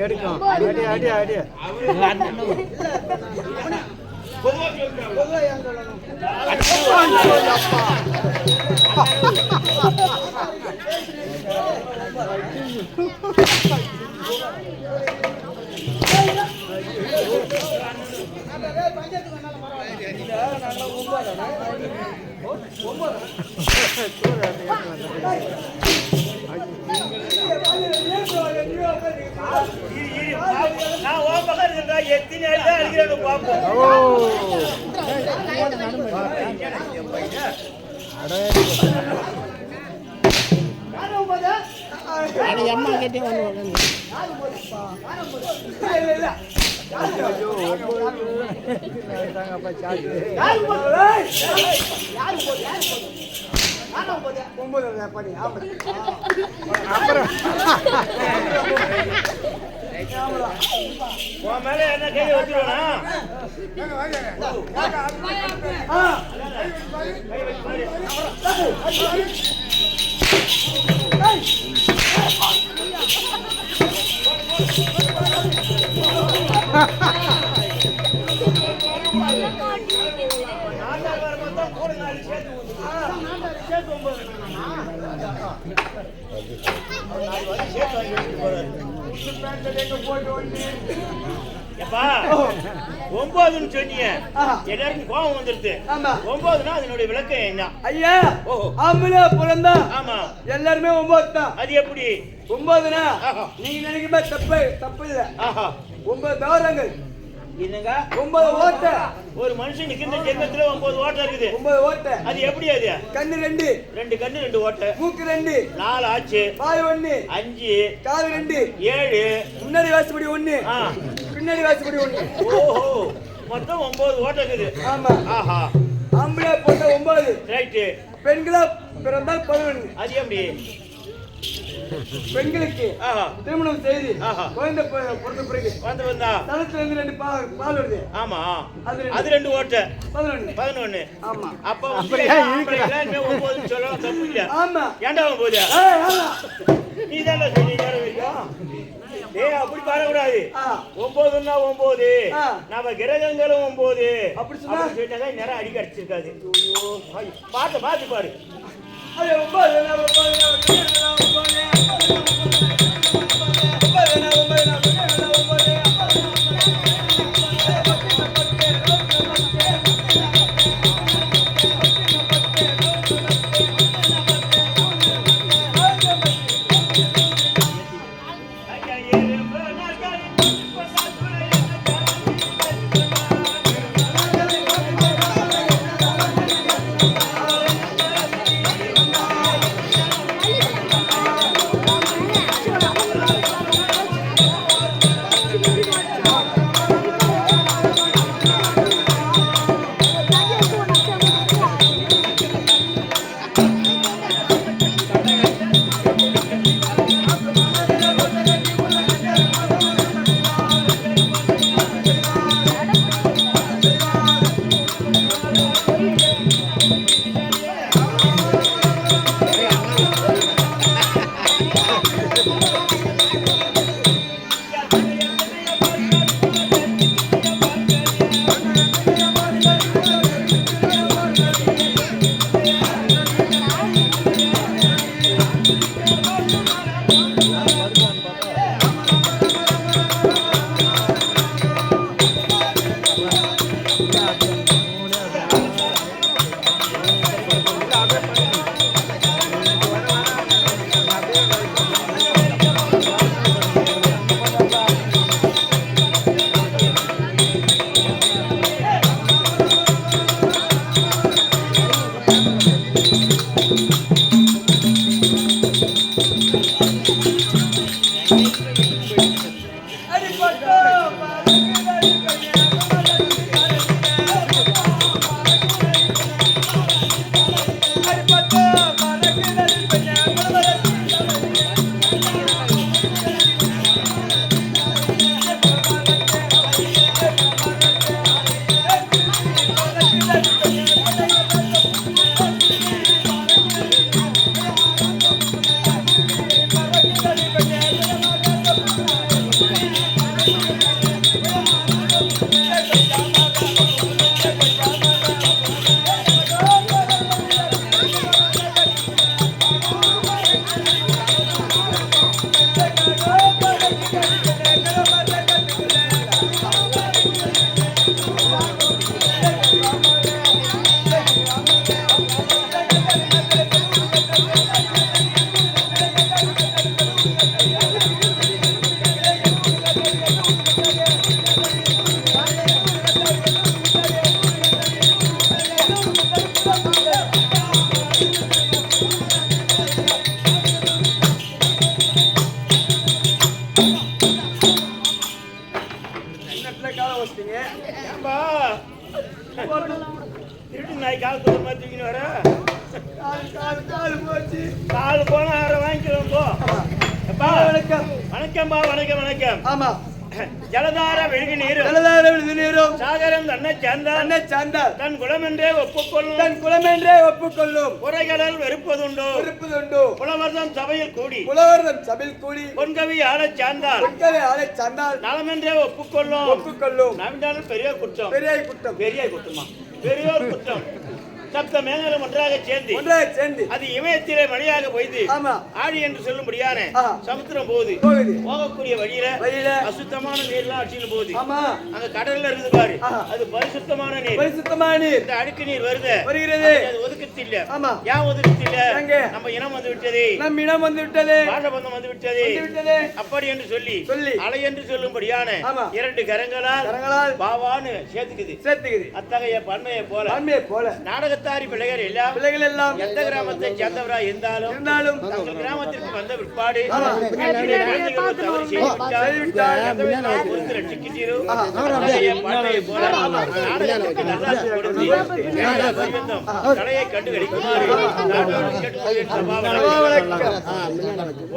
எடுக்கும் அடி அடி அடி எத்தனை அடிக்கிறாங்க பாப்போம். அம்மா கேட்டே வந்து மேல என்ன கை வச்சிருவா ஒன்பதுன்னு சொன்னீங்க எல்லாருக்கும் கோபம் வந்துருது. ஒன்பதுனா அதனுடைய விளக்கம் என்ன ஐயா? ஆம்பளை பிறந்தா ஆமா எல்லாருமே 9 தான். அது எப்படி 9னா நீங்க நினைக்கிற தப்பு தப்பு இல்ல. 9 தாரங்கள் என்னங்க 9 ஓட்ட. ஒரு மனுஷனுக்கு இந்த ஜென்மத்துல 9 ஓட்டை இருக்குது. 9 ஓட்ட. அது எப்படி? அது கண்ணு 2, 2 கண்ணு 2 ஓட்டை, மூக்கு 2, 4 ஆச்சு, வாய் 1, 5, காது 2, 7, முன்னாடி வாசப்படி 1, பின்னாடி வாசப்படி ஒண்ணு. ஓஹோ மொத்தம் 9 ஓட்டை இருக்குது. ஆமா. ஆஹா ஆம்பளை பொண்ணு 9. ரைட்டு. பெண்களா பிறந்தால் 11. அது எப்படி? பெண்களுக்கு ஆஹா திருமணம் செய்து ஆஹா குழந்தை பிறந்த பிறகு வந்தா தளத்துல இருந்து 2 பால் வருது. ஆமா அது அது 2 ஓட்டை 11. 11. ஆமா. அப்ப அப்படியே 9 சொல்லலாம் தப்பு இல்ல. ஆமா. ஏன்டா 9? ஆமா. நீ தானே சொல்லி நேர வைக்கும். ஏய் அப்படி பாடக்கூடாது. 9ன்னா 9. நம்ம கிரகங்களும் 9. அப்படி சொன்னா நேரம் அடிக்க அடிச்சிருக்காது. பாட்டு பாட்டு பாடு. அது 9 திருட்டு நாய் கால் தூர மாதிரி தூக்கின்னு வர கால் போனா வாங்கிக்கிறோம் போ. வணக்கம். வணக்கம்பா. வணக்கம் வணக்கம். ஆமா. ஜலதார விழுகு நீரும் ஜலதார விழுகு நீரும் சாகரம் தன்னை சார்ந்தால் தன் குலமென்றே ஒப்புக்கொள்ளும் குறைகளால் வெறுப்பதுண்டோ புலவர்தம் சபையில் கூடி பொன்கவி ஆளச் சார்ந்தால் நலமென்றே ஒப்புக்கொள்ளும் நவிண்டாலும் பெரிய குற்றம் பெரியோர் குற்றம் சப்த மேகங்களும் ஒன்றாக சேர்ந்து அது இமயத்திலே மழையாக போய்து ஆடி என்று சொல்லும்படியான சமுத்திரம் போகுது. போகக்கூடிய வழியில அசுத்தமான நீர்லாம் அடிச்சுன்னு போகுது. அங்க கடல்ல இருக்குது பாரு, அது பரிசுத்தமான நீர். இந்த அடுக்கு நீர் வருகிறது, அது ஒதுக்கத்து இல்ல. ஏன் ஒதுக்கத்து இல்ல? நம்ம இனம் வந்து விட்டது, பாடபந்தம் வந்து விட்டது. அப்படி என்று சொல்லி அலை என்று சொல்லும்படியான 2 கரங்களால் பாவான்னு சேர்த்துக்குது. அத்தகைய பன்மையை போல நாடகத்தை பட்டத்தாரி பிள்ளைகள் எல்லாம் எந்த கிராமத்தை சேர்ந்தவரா இருந்தாலும் தங்கள் கிராமத்திற்கு வந்த பிற்பாடு தவறு செய்துவிட்டால் பொறுத்து ரட்சிக்கிட்டீரோ பாட்டையை போல நாடகத்துக்கு நல்லாசி கொடுத்து தலையை கண்டு கடிக்குமாறு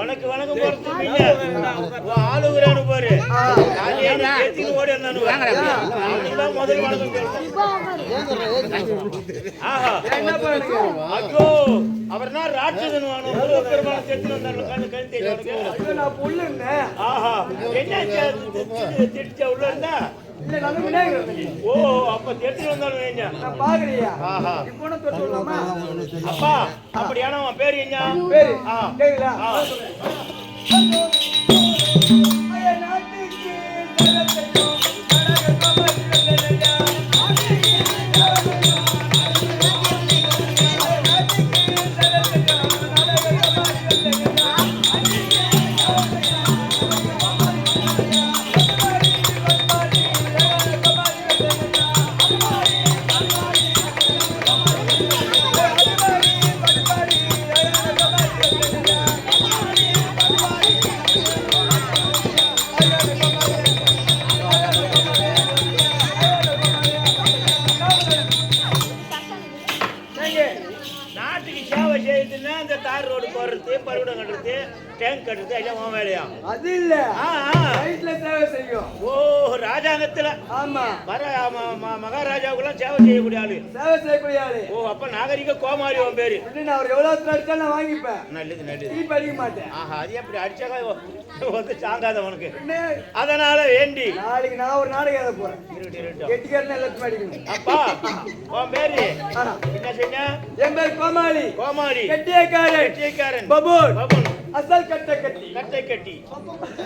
உனக்கு வணக்கம் போறது ஆளுகிறானு பாரு ஓடி இருந்தானு முதல் வணக்கம் ஐயோ அவர் ராட்சதன் உள்ள இருந்தா ஓ அப்ப தெட்டு வந்தாலும் அப்பா அப்படியான பேரு அது இல்ல செய்யும். ஓ ராஜாங்கத்துல மகாராஜாவுக்குலாம் சேவை செய்யக்கூடிய ஆளு. ஓ அப்ப நாகரிக கோமாரி உன் பேரு. அவர் எவ்வளவு அடிச்சா நான் வாங்கிப்பேன். நல்லது அடிக்க மாட்டேன். அது எப்படி அடிச்சாக வந்து சாங்காத உனக்கு. அதனால வேண்டி நாளைக்கு நான் ஒரு நாடகம் எழுத போறேன். அப்பா உன் பேரு என்ன சொன்ன? என் பேர் கோமாளி. கெட்டியக்காரன் பபூன் அசல் கட்டை கட்டி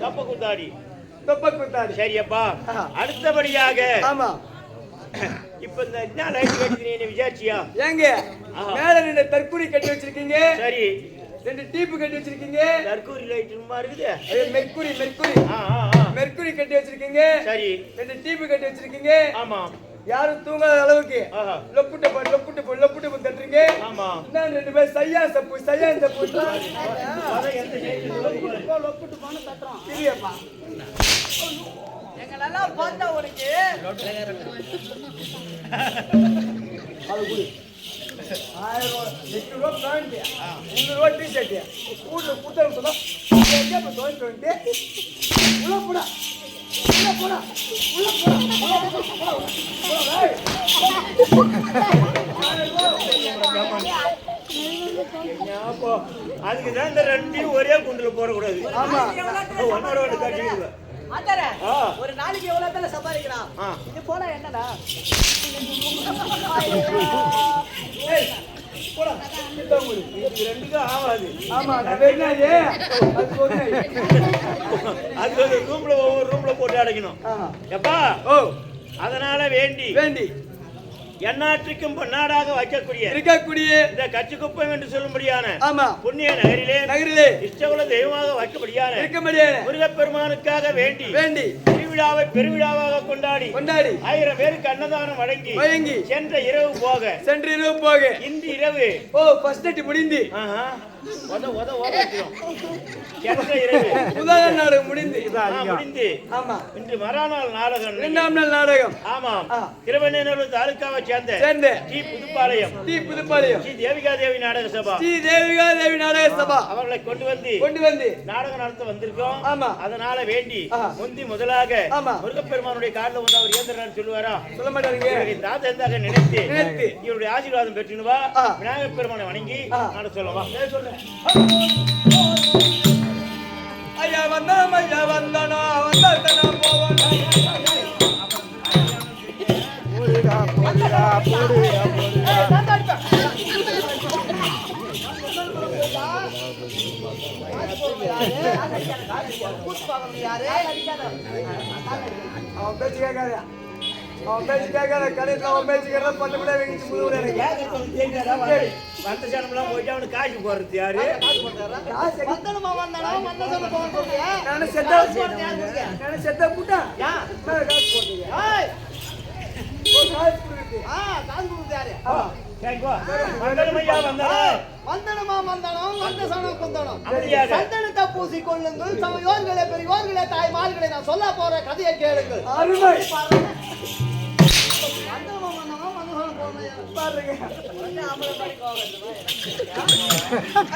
தொப்ப குத்தாடி. சரியப்பா அடுத்தபடியாக இப்ப இந்த லைட் கட்டி விசாரிச்சியா? ஏங்க மேல ரெண்டு தற்கூரி கட்டி வச்சிருக்கீங்க. சரி ரெண்டு டீப்பு கட்டி வச்சிருக்கீங்க. தற்கூரி லைட் இருக்குது. மெர்க்குரி கட்டி வச்சிருக்கீங்க. சரி ரெண்டு டீப்பு கட்டி வச்சிருக்கீங்க. ஆமா யாரும் தூங்காத அளவுக்கு லொப்புட்டு தட்டுறீங்க. ஆமா இன்னும் ரெண்டு பேர் சையா சப்பு லொப்புட்டு போன தட்டுறோம். இல்லையாப்பா எங்களெல்லாம் பார்த்தா உனக்கு அது குடி 1000 ரூபாய் 8 ரூபாய் பேண்ட் 3 ரூபாய் டி-ஷர்ட் கூட்ல குடுத்தற சொன்னா கேப்ப தோய்ட்டு உள்ள போடா அதுக்குதான் இந்த ரெண்டையும் ஒரே குண்டுல போடக்கூடாது. ஒரு நாளைக்கு எவ்வளவு சம்பாதிக்கிறான். இது போல என்னடா ஆகாது. அது ஒவ்வொரு ரூம்ல போட்டு அடைக்கணும். எப்பா அதனால வேண்டி எந்நாட்டுக்கும் பொன்னாடாக இருக்கக்கூடிய இந்த கச்சிக்குப்பம் என்று சொல்லும்படியான புண்ணிய நகரிலே இஷ்டகுல தெய்வமாக வைக்கப்படியான முருகப்பெருமானுக்காக வேண்டி திருவிழாவை பெருவிழாவாக கொண்டாடி 1000 பேருக்கு அன்னதானம் வழங்கி சென்ற இரவு போக இன்று இரவு முடிந்து முதல் நாடகம் முடிந்து இன்று மறுநாள் நாடகம் 2ஆம் நாள் நாடகம். ஆமாம் திருவண்ணாமலை தாலுகாவை சேர்ந்த டி புதுப்பாளையம் ஸ்ரீ தேவிகா தேவி நாடக சபா அவர்களை கொண்டு வந்து நாடகம் நடத்த வந்திருக்கோம். அதனால வேண்டி முந்தி முதலாக முருகப்பெருமானுடைய காலில் வந்து அவர் ஏந்திரனார் சொல்லுவாரா? சொல்ல மாட்டாங்க. தாத்தா நினைத்து இவருடைய ஆசீர்வாதம் பெற்றுவா விநாயகப் பெருமானை வணங்கி நாட சொல்லவா? ஐயா வந்தனா அவன் பேச்சு கேட்காத கடையில் அவன் பேச்சு கேட்கறத பண்ண கூட வெங்கிச்சு முழுவதும் வந்த சனம்லாம் போயிட்டு அவனுக்கு காசு போடுறது யாரு? செத்த புட்டா காசு போடுறது யாரு? கேக்குவா வந்தனமையா வந்தனம் வந்தனமா வந்தனம் வந்த சனம் குந்தனம் அப்படியாக சந்தனத்தை பூசி கொள்ளுங்கள் சமயோர்களே பெரியோர்களே தாய்மார்களே நான் சொல்ல போற கதையை கேளுங்கள் அருமை வந்தனமா வந்தனம் வந்த சனம் போறேன் பாருங்க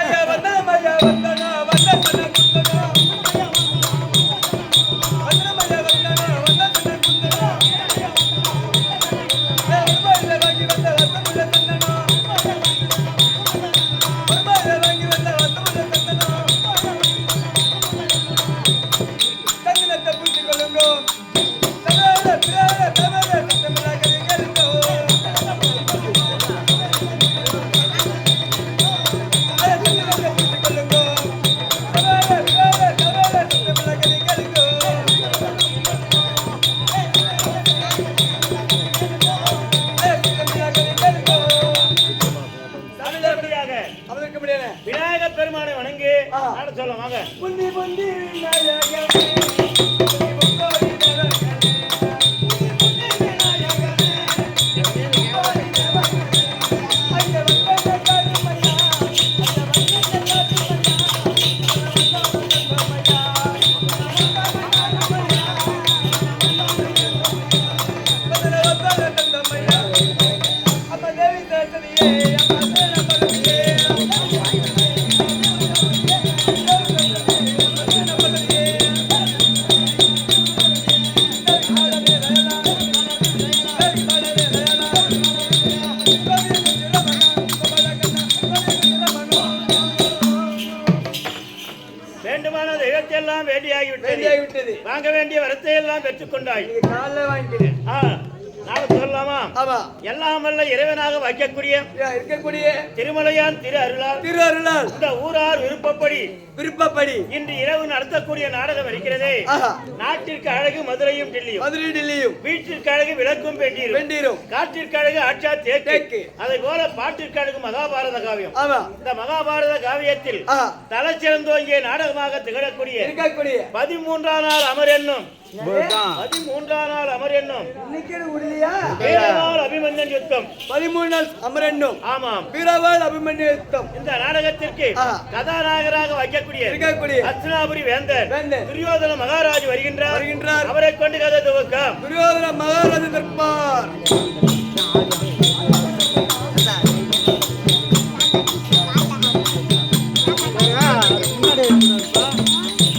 ஐயா வந்தனம் ஐயா வந்தனம் வந்தனம் குந்தனம் விநாயக பெருமானை வணங்கி சொல்ல வாங்க புந்தி புந்தி வேண்டுமான தெய்வத்தை எல்லாம் வேண்டியாகிவிட்டது வாங்க வேண்டிய வரத்தை எல்லாம் பெற்றுக்கொண்டாய் காலைல வாங்கிக்கிறேன் நாளை சொல்லலாமா ஆமா எல்லாம் வல்ல இறைவனாக வைக்கக்கூடிய இருக்கக்கூடிய திருமலையான் திரு அருளால் இந்த ஊரார் விருப்பப்படி இன்று இரவு நடத்தக்கூடிய நாடகம் இருக்கிறதே நாட்டிற்கு அழகு மதுரையும் டெல்லியும் வீட்டிற்கு அழகு விளக்கும் பெண்டீரும் காற்றிற்கு அழகு ஆட்சா தேக்கு அதை போல பாட்டிற்கு அழகு மகாபாரத காவியம் இந்த மகாபாரத காவியத்தில் தலை சிறந்தோங்கிய நாடகமாக திகழக்கூடிய 13ஆம் நாள் அமர் என்னும் 13ஆம் நாள் அமர் என்னும் வீரவாள் அபிமன்யன் யுத்தம் 13 நாள் அமர் என்னும் ஆமாம் வீரவாள் அபிமன்யன் யுத்தம் இந்த நாடகத்திற்கு கதாநாயகராக வைக்கக்கூடிய அஸ்தினாபுரி வேந்தர் துரியோதன மகாராஜ் வருகின்றார் அவரை கொண்டு கதை துவக்கம் துரியோதன மகாராஜ தர்பார்